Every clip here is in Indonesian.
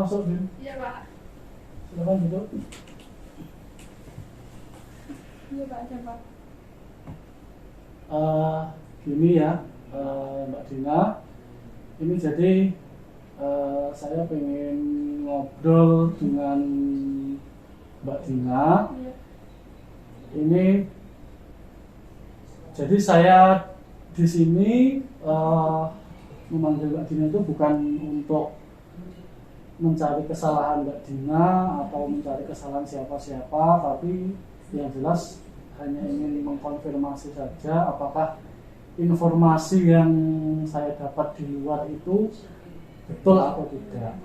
masuk, Din. Iya, Pak. Silakan duduk. Iya, Pak, ada, Pak. Gini ya, Mbak Dina. Ini jadi saya pengen ngobrol dengan Mbak Dina. Iya. Ini jadi saya di sini memanggil Mbak Dina itu bukan untuk mencari kesalahan Mbak Dina atau mencari kesalahan siapa-siapa, tapi yang jelas hanya ingin mengkonfirmasi saja apakah informasi yang saya dapat di luar itu betul atau tidak.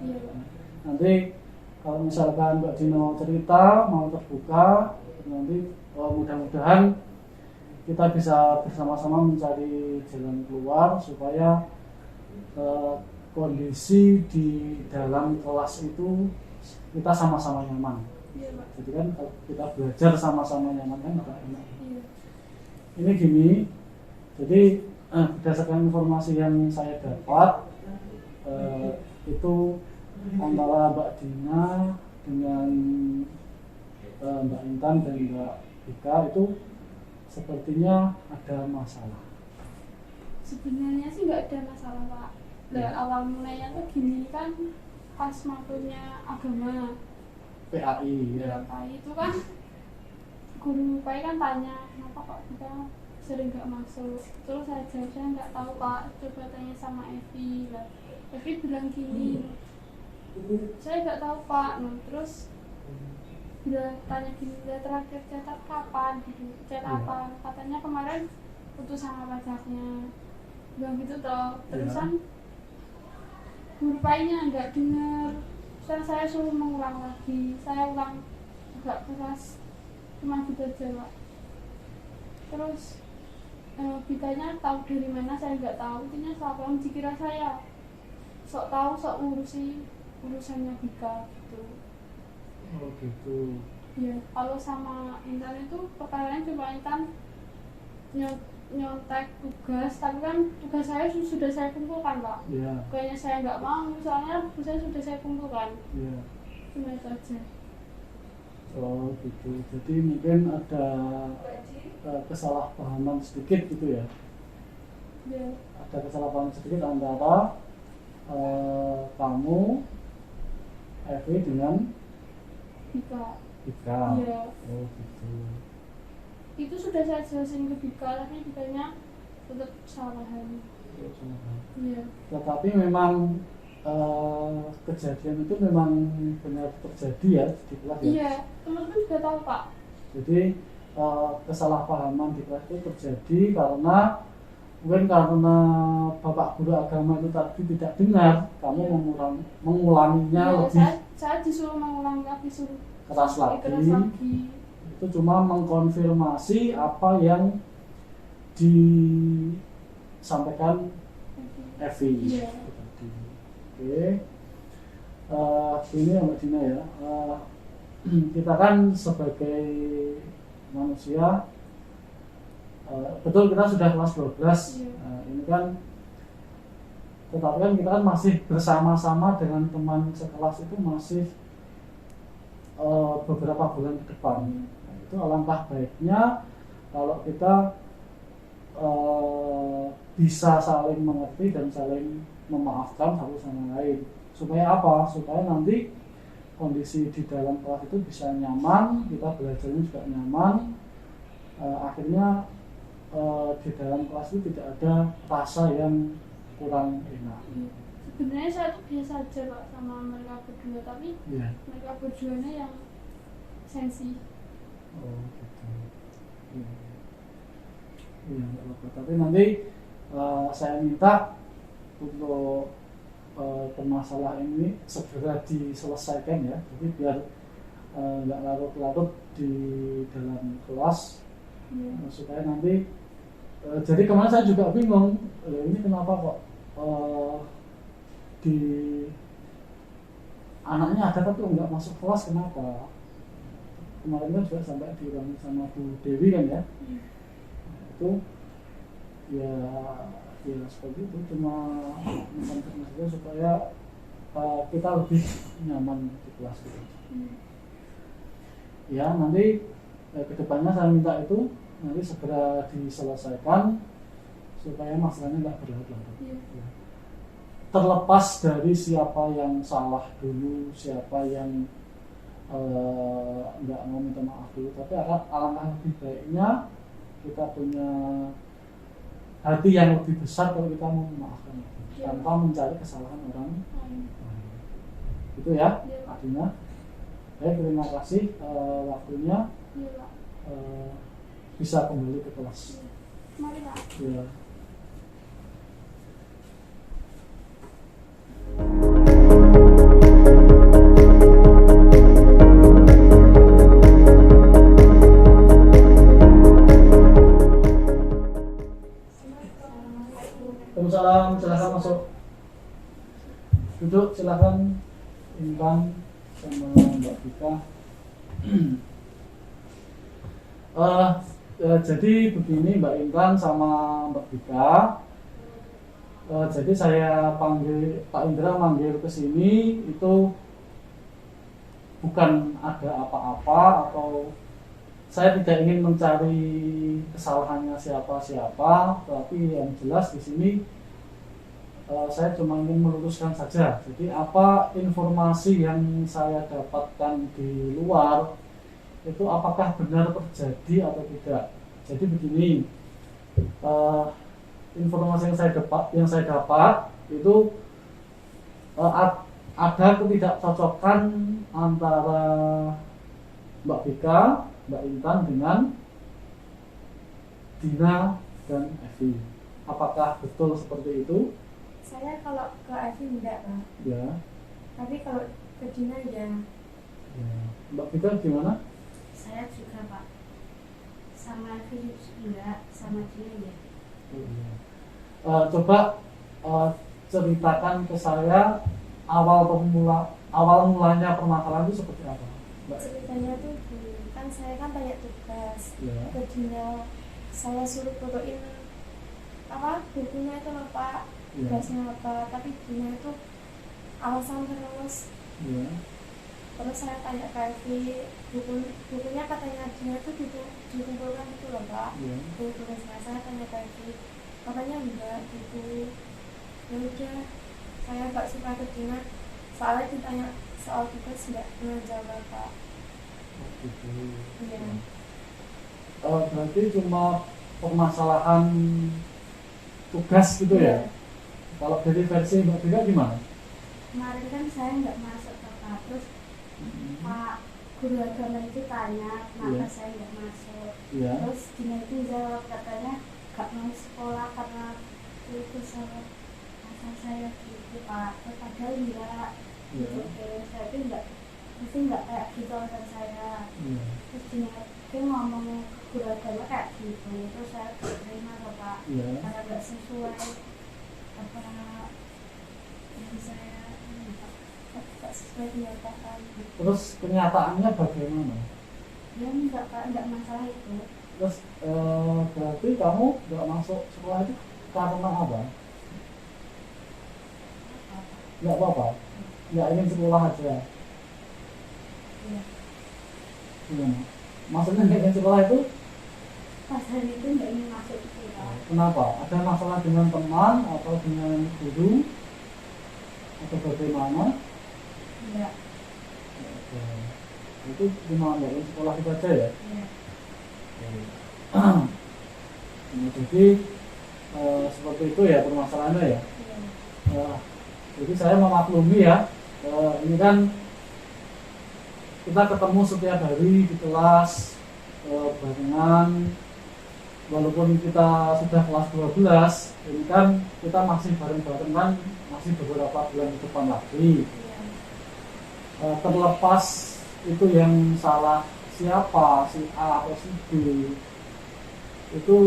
Iya, Pak. Nanti kalau misalkan Mbak Dina mau cerita, mau terbuka, nanti mudah-mudahan kita bisa bersama-sama mencari jalan keluar supaya kondisi di dalam kelas itu kita sama-sama nyaman. Iya, Pak. Jadi kan kalau kita belajar sama-sama nyaman kan agak enak. Iya. Ini gini, jadi berdasarkan informasi yang saya dapat itu antara Mbak Dina dengan Mbak Intan dan Mbak Ika itu sepertinya ada masalah. Sebenarnya sih nggak ada masalah, Pak. Lah, awal mulanya tuh gini kan, pas makulnya agama PAI ya. PAI itu kan guru PAI kan tanya kenapa kok kita sering nggak masuk. Terus saya jawab saya nggak tahu, Pak, coba tanya sama Evi. Lah, Evi bilang gini, saya nggak tahu, Pak. Nah, terus bila tanya gini, dia terakhir cetak kapan gitu, chat apa, katanya kemarin putus sama pacarnya, bilang gitu toh. Terusan guru PAI-nya nggak dengar. Saya suruh mengulang lagi, saya ulang agak keras, cuma gitu aja, Pak. Terus Bitanya tahu dari mana saya nggak tahu, intinya salah dikira saya sok tahu, sok ngurusi urusannya Bika gitu. Oh gitu. Ya, kalau sama Intan itu perkaranya cuma Intan nyontek tugas, tapi kan tugas saya sudah saya kumpulkan, Pak. Iya. Kayaknya saya nggak mau, soalnya saya sudah saya kumpulkan. Iya. Cuma itu aja. Oh gitu. Jadi mungkin ada kesalahpahaman sedikit gitu ya. Ya, Ada kesalahpahaman sedikit antara kamu, Evi dengan Bika. Ika. Iya. Oh gitu. Itu sudah saya jelasin ke Bika, tapi Bikanya tetap salahan. Iya. Tetapi memang kejadian itu memang benar terjadi ya di kelas ya. Iya, teman-teman juga tahu, Pak. Jadi kesalahpahaman di kelas itu terjadi karena mungkin karena Bapak Guru Agama itu tadi tidak dengar, kamu mengulanginya Iya, lebih saya disuruh mengulang lagi, suruh keras keras lagi. Itu cuma mengkonfirmasi apa yang disampaikan Evi. Iya. Oke. Ini Mbak Dina ya. Kita kan sebagai manusia, betul kita sudah kelas 12. Iya. Ini kan, tetapi kan kita kan masih bersama-sama dengan teman sekelas itu masih beberapa bulan ke depan. Nah, itu alangkah baiknya kalau kita bisa saling mengerti dan saling memaafkan satu sama lain. Supaya apa? Supaya nanti kondisi di dalam kelas itu bisa nyaman, kita belajarnya juga nyaman. Akhirnya di dalam kelas itu tidak ada rasa yang kurang enak. Sebenarnya saya tuh biasa aja, Pak, sama mereka berdua, tapi Iya. mereka berduanya yang sensi. Oh gitu. Iya. Iya, nggak apa-apa. Tapi nanti saya minta untuk permasalahan ini segera diselesaikan ya. Jadi biar nggak larut-larut di dalam kelas. Iya. Supaya nanti jadi kemarin saya juga bingung, ini kenapa kok di anaknya ada tapi nggak masuk kelas, kenapa? Kemarin kan juga sampai diulangi sama Bu Dewi kan ya. Itu ya seperti itu, cuma mencontohkan saja supaya kita lebih nyaman di kelas gitu. Hmm. Ya nanti kedepannya saya minta itu nanti segera diselesaikan supaya masalahnya nggak berlarut-larut. Iya. Ya. Terlepas dari siapa yang salah dulu, siapa yang nggak mau minta maaf dulu, tapi alangkah lebih baiknya kita punya hati yang lebih besar kalau kita mau memaafkan Ya. tanpa mencari kesalahan orang lain. Itu ya Ya. artinya. Baik, terima kasih waktunya. Iya, Pak. Bisa kembali ke kelas. Mari, Pak. Ya. Waalaikumsalam, silakan masuk. Duduk, silakan. Intan sama Mbak Vika. Jadi begini Mbak Intan sama Mbak Vika. Jadi saya panggil Pak Indra manggil ke sini itu bukan ada apa-apa atau saya tidak ingin mencari kesalahannya siapa-siapa, tapi yang jelas di sini saya cuma ingin meluruskan saja. Jadi apa informasi yang saya dapatkan di luar itu apakah benar terjadi atau tidak. Jadi begini, informasi yang saya dapat itu ada ketidakcocokan antara Mbak Vika, Mbak Intan dengan Dina dan Evi. Apakah betul seperti itu? Saya kalau ke Evi enggak, Pak. Ya. Tapi kalau ke Dina ya. Ya. Mbak Vika gimana? Saya juga, Pak. Sama Evi enggak, sama Dina ya. Coba ceritakan ke saya awal mulanya permasalahan itu seperti apa, Mbak? Ceritanya tuh kan saya kan banyak tugas. Ya. Ke Dina saya suruh fotoin apa bukunya itu loh, Pak. Ya. Tugasnya apa, tapi Dina itu alasan terus. Ya. Terus saya tanya ke Evi, bukunya katanya Dina itu dikumpulkan gitu loh, Pak. Ya. Tugasnya saya tanya ke Evi, katanya enggak gitu. Ya udah, saya nggak suka ke Dina, soalnya ditanya soal tugas nggak pernah jawab, Pak. Gitu. Iya. Berarti cuma permasalahan tugas gitu ya? Kalau dari versi Mbak Vika gimana? Kemarin kan saya nggak masuk ke Pak, terus Pak guru agama itu tanya kenapa Iya. saya nggak masuk. Ya. Terus Dina itu jawab katanya nggak mau sekolah karena itu sama masa saya gitu, Pak. Terus padahal enggak. Ya. Terus saya itu mesti nggak kayak gitu alasan saya. Ya. Terus dia ngomong ke guru agama kayak gitu, terus saya nggak terima loh, Pak. Ya. Karena nggak sesuai apa yang saya nggak sesuai kenyataan. Terus kenyataannya bagaimana? Ya enggak, Pak, enggak masalah itu. Terus berarti kamu nggak masuk sekolah itu karena apa? Nggak apa-apa? Nggak ingin sekolah aja? Iya. Gimana? Maksudnya nggak ingin sekolah itu Pas hari itu nggak ingin masuk itu, Pak. kenapa? Ada masalah dengan teman atau dengan guru atau bagaimana? Enggak. Oke. Itu cuma nggak ingin sekolah itu aja ya? Iya. Nah, jadi seperti itu ya permasalahannya ya. Iya. Jadi saya memaklumi ya, ini kan kita ketemu setiap hari di kelas barengan, walaupun kita sudah kelas 12, ini kan kita masih bareng-barengan, masih beberapa bulan ke depan lagi. Iya. Terlepas itu yang salah siapa, si A atau si B, itu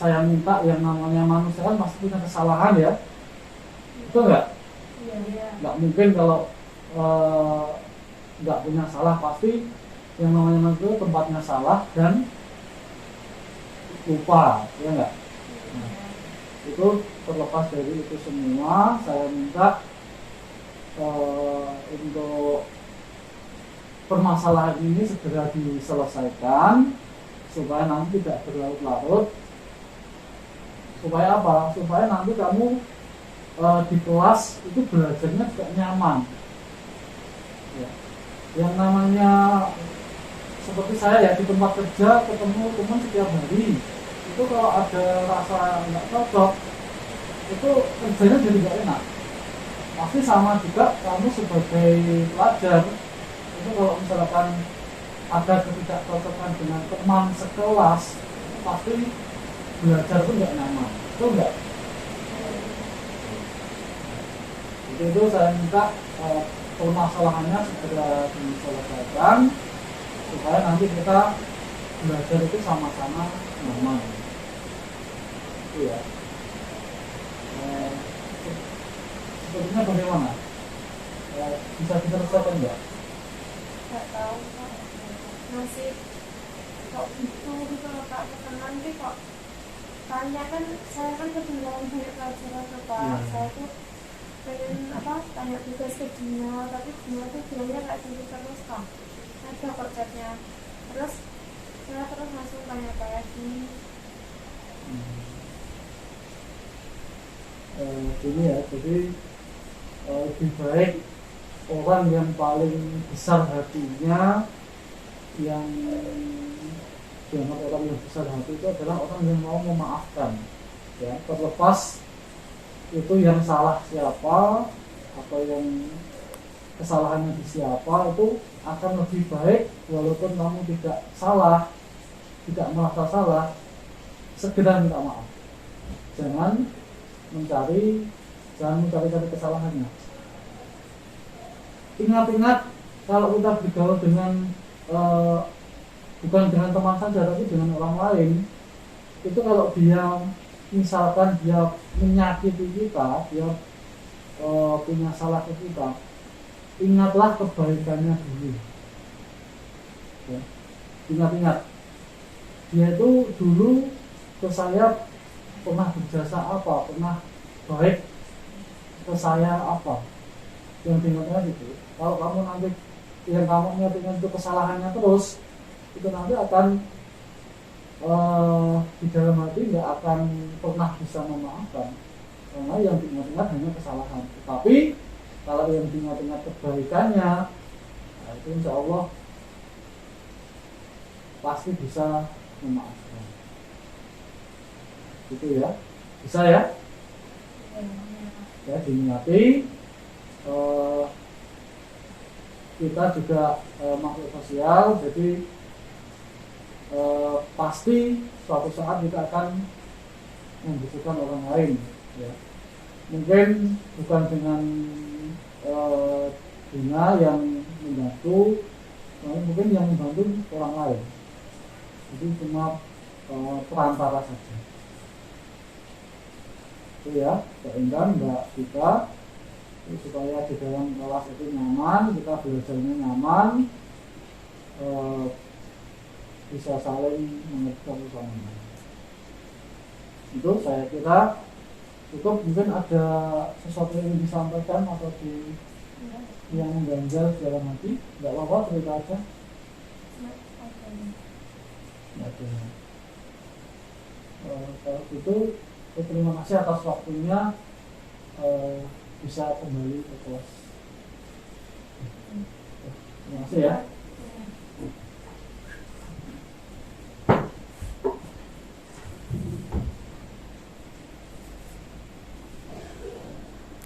saya minta yang namanya manusia kan pasti punya kesalahan ya, betul nggak? Iya. Iya. Nggak mungkin kalau nggak punya salah, pasti yang namanya manusia tempatnya salah dan lupa, ya nggak? Itu terlepas dari itu semua, saya minta untuk permasalahan ini segera diselesaikan supaya nanti tidak berlarut-larut. Supaya apa? Supaya nanti kamu di kelas itu belajarnya juga nyaman. Ya. Yang namanya seperti saya ya, di tempat kerja ketemu teman setiap hari, itu kalau ada rasa nggak cocok, itu kerjanya jadi nggak enak. Pasti sama juga kamu sebagai pelajar, itu kalau misalkan ada ketidakcocokan dengan teman sekelas, pasti belajar pun nggak nyaman. Itu enggak? Itu saya minta permasalahannya segera diselesaikan supaya nanti kita belajar itu sama-sama nyaman. Itu ya. Sepertinya bagaimana? Bisa diselesaikan enggak? Nggak tahu Pak, masih kok gitu loh Pak, nanti kok tanya kan, saya kan ketinggalan banyak pelajaran tuh Pak. Saya tuh pengen tanya tugas ke Dina, tapi Dina tuh bilangnya nggak gitu terus Pak, ada kok chatnya, terus saya terus langsung tanya Pak lagi. Ini ya, jadi lebih baik orang yang paling besar hatinya, yang dianggap orang yang besar hati itu adalah orang yang mau memaafkan, ya, terlepas itu yang salah siapa atau yang kesalahannya di siapa, itu akan lebih baik walaupun kamu tidak salah, tidak merasa salah, segera minta maaf. Jangan mencari kesalahannya. Ingat-ingat kalau kita bergaul dengan bukan dengan teman saja tapi dengan orang lain, itu kalau dia misalkan dia menyakiti kita, dia punya salah ke kita, ingatlah kebaikannya dulu. Ya. Ingat-ingat dia itu dulu ke saya pernah berjasa apa, pernah baik ke saya apa, yang diingat itu. Kalau kamu nanti yang kamu ingat itu kesalahannya terus, itu nanti akan di dalam hati nggak akan pernah bisa memaafkan, karena yang diingat-ingat hanya kesalahan. Tetapi kalau yang diingat-ingat kebaikannya, nah itu insya Allah pasti bisa memaafkan. Itu ya, bisa ya? Ya, diingati. Kita juga makhluk sosial, jadi pasti suatu saat kita akan membutuhkan orang lain, ya. Mungkin bukan dengan Dina yang membantu, mungkin yang membantu orang lain, jadi cuma perantara saja. Itu ya, Mbak Intan, Mbak Tika, supaya di dalam kelas itu nyaman, kita belajarnya nyaman, bisa saling mengerti satu sama lain. Itu saya kira cukup. Mungkin ada sesuatu yang disampaikan atau yang mengganjal di dalam hati, nggak apa-apa, cerita aja. Kalau gitu, terima kasih atas waktunya. Bisa kembali ke kelas. Terima kasih ya.